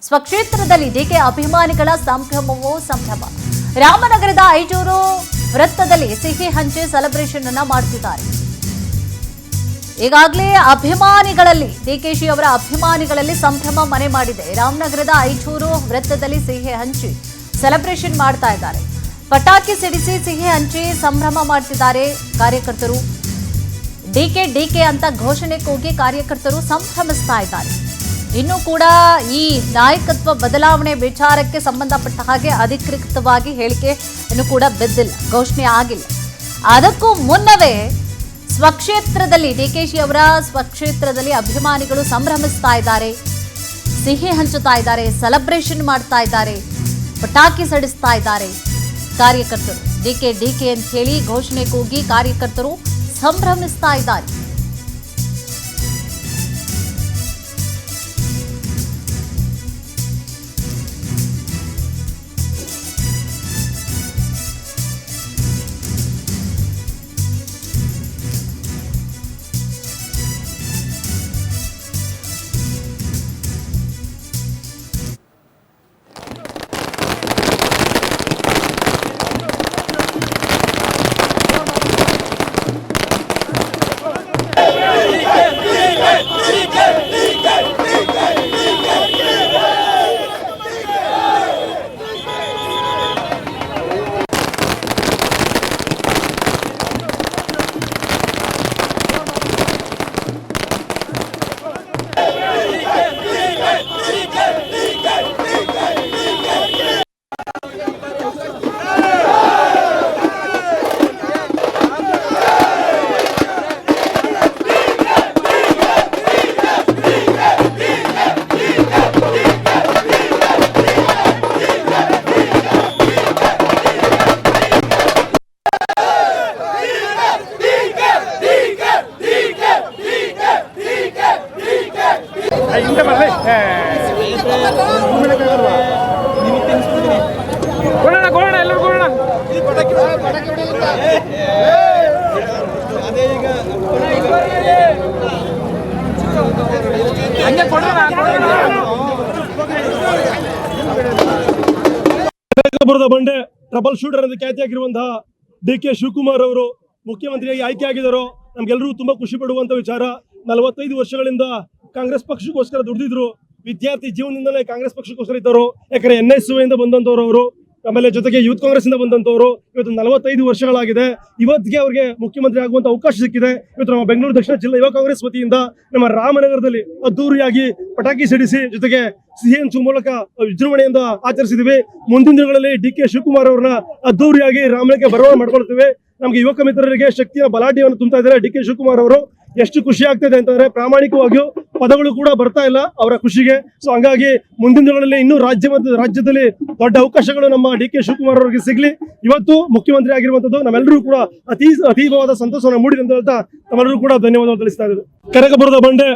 ಸ್ವಕ್ಷೇತ್ರದಲ್ಲಿ DK ಅಭಿಮಾನಿಗಳ ಸಂಭ್ರಮವೋ ಸಂಭ್ರಮ. ರಾಮನಗರದ ಐಜೂರು ವೃತ್ತದಲ್ಲಿ ಸಿಹಿ ಹಂಚಿ ಸೆಲೆಬ್ರೇಷನ್ ಅನ್ನ ಮಾಡುತ್ತಿದ್ದಾರೆ. ಈಗಾಗಲೇ ಅಭಿಮಾನಿಗಳಲ್ಲಿ ಡಿಕೆಶಿ ಅವರ ಅಭಿಮಾನಿಗಳಲ್ಲಿ ಸಂಭ್ರಮ ಮನೆ ಮಾಡಿದೆ. ರಾಮನಗರದ ಐಜೂರು ವೃತ್ತದಲ್ಲಿ ಸಿಹಿ ಹಂಚಿ ಸೆಲೆಬ್ರೇಷನ್ ಮಾಡ್ತಾ ಇದ್ದಾರೆ. ಪಟಾಕಿ ಸಿಡಿಸಿ ಸಿಹಿ ಹಂಚಿ ಸಂಭ್ರಮ ಮಾಡ್ತಿದ್ದಾರೆ ಕಾರ್ಯಕರ್ತರು. ಡಿಕೆ ಅಂತ ಘೋಷಣೆ ಕೂಗಿ ಕಾರ್ಯಕರ್ತರು ಸಂಭ್ರಮಿಸ್ತಾ ಇದ್ದಾರೆ. ಇನ್ನು ಕೂಡ ಈ ನಾಯಕತ್ವ ಬದಲಾವಣೆ ವಿಚಾರಕ್ಕೆ ಸಂಬಂಧಪಟ್ಟ ಹಾಗೆ ಅಧಿಕೃತವಾಗಿ ಹೇಳಿಕೆ ಇನ್ನು ಕೂಡ ಬಿದ್ದಿಲ್ಲ, ಘೋಷಣೆ ಆಗಿಲ್ಲ. ಅದಕ್ಕೂ ಮುನ್ನವೇ ಸ್ವಕ್ಷೇತ್ರದಲ್ಲಿ ಡಿಕೆಶಿ ಅವರ ಸ್ವಕ್ಷೇತ್ರದಲ್ಲಿ ಅಭಿಮಾನಿಗಳು ಸಂಭ್ರಮಿಸ್ತಾ ಇದ್ದಾರೆ, ಸಿಹಿ ಹಂಚುತ್ತಾ ಇದ್ದಾರೆ, ಸೆಲೆಬ್ರೇಷನ್ ಮಾಡ್ತಾ ಇದ್ದಾರೆ, ಪಟಾಕಿ ಸಿಡಿಸ್ತಾ ಇದ್ದಾರೆ ಕಾರ್ಯಕರ್ತರು. ಡಿಕೆ ಅಂತ ಹೇಳಿ ಘೋಷಣೆ ಕೂಗಿ ಕಾರ್ಯಕರ್ತರು ಸಂಭ್ರಮಿಸ್ತಾ ಇದ್ದಾರೆ. ಬಂಡೆ ಟ್ರಬಲ್ ಶೂಟರ್ ಅಂತ ಖ್ಯಾತಿಯಾಗಿರುವಂತಹ ಡಿಕೆ ಶಿವಕುಮಾರ್ ಅವರು ಮುಖ್ಯಮಂತ್ರಿಯಾಗಿ ಆಯ್ಕೆಯಾಗಿದ್ದಾರೋ ನಮ್ಗೆಲ್ಲರೂ ತುಂಬಾ ಖುಷಿ ಪಡುವಂತ ವಿಚಾರ. 45 ವರ್ಷಗಳಿಂದ ಕಾಂಗ್ರೆಸ್ ಪಕ್ಷಕ್ಕೋಸ್ಕರ ದುಡಿದಿದ್ರು. ವಿದ್ಯಾರ್ಥಿ ಜೀವನದಿಂದಲೇ ಕಾಂಗ್ರೆಸ್ ಪಕ್ಷಕ್ಕೋಸ್ಕರ ಇದ್ದವರು. ಯಾಕಂದ್ರೆ NSU ಇಂದ ಬಂದಂತವ್ರು ಅವರು, ಆಮೇಲೆ ಜೊತೆಗೆ ಯೂತ್ ಕಾಂಗ್ರೆಸ್ ಇಂದ ಬಂದಂತವ್ರು. ಇವತ್ತು 45 ವರ್ಷಗಳಾಗಿದೆ. ಇವತ್ತಿಗೆ ಅವ್ರಿಗೆ ಮುಖ್ಯಮಂತ್ರಿ ಆಗುವಂತ ಅವಕಾಶ ಸಿಕ್ಕಿದೆ. ಇವತ್ತು ನಮ್ಮ ಬೆಂಗಳೂರು ದಕ್ಷಿಣ ಜಿಲ್ಲಾ ಯುವ ಕಾಂಗ್ರೆಸ್ ವತಿಯಿಂದ ನಮ್ಮ ರಾಮನಗರದಲ್ಲಿ ಅದ್ದೂರಿಯಾಗಿ ಪಟಾಕಿ ಸಿಡಿಸಿ ಜೊತೆಗೆ ಸಿಹಿ ಹಂಚುವ ಮೂಲಕ ವಿಜೃಂಭಣೆಯಿಂದ ಆಚರಿಸಿದ್ವಿ. ಮುಂದಿನ ದಿನಗಳಲ್ಲಿ ಡಿಕೆ ಶಿವಕುಮಾರ್ ಅವರನ್ನ ಅದ್ದೂರಿಯಾಗಿ ರಾಮನಗರಕ್ಕೆ ಬರವಣಿಗೆ ಮಾಡ್ಕೊಳ್ತೇವೆ. ನಮ್ಗೆ ಯುವಕ ಮಿತ್ರರಿಗೆ ಶಕ್ತಿಯ ಬಲಾಢ್ಯವನ್ನು ತುಂಬ್ತಾ ಇದ್ದಾರೆ ಡಿಕೆ ಶಿವಕುಮಾರ್ ಅವರು. ಎಷ್ಟು ಖುಷಿ ಆಗ್ತದೆ ಅಂತಂದ್ರೆ ಪ್ರಾಮಾಣಿಕವಾಗಿಯೂ ಪದಗಳು ಕೂಡ ಬರ್ತಾ ಇಲ್ಲ ಅವರ ಖುಷಿಗೆ. ಸೊ ಹಂಗಾಗಿ ಮುಂದಿನ ದಿನಗಳಲ್ಲಿ ಇನ್ನೂ ರಾಜ್ಯದಲ್ಲಿ ದೊಡ್ಡ ಅವಕಾಶಗಳು ನಮ್ಮ ಡಿಕೆ ಶಿವಕುಮಾರ್ ಅವರಿಗೆ ಸಿಗ್ಲಿ. ಇವತ್ತು ಮುಖ್ಯಮಂತ್ರಿ ಆಗಿರುವಂತದ್ದು ನಮ್ಮೆಲ್ಲರೂ ಕೂಡ ಅತೀವವಾದ ಸಂತೋಷವನ್ನು ಮೂಡಿದೆ ಅಂತ ಹೇಳ್ತಾ ನಮ್ಮೆಲ್ಲರೂ ಕೂಡ ಧನ್ಯವಾದ ತಿಳಿಸ್ತಾ ಇದ್ದೇವೆ. ಕನಕಪುರದ ಬಂಡೆ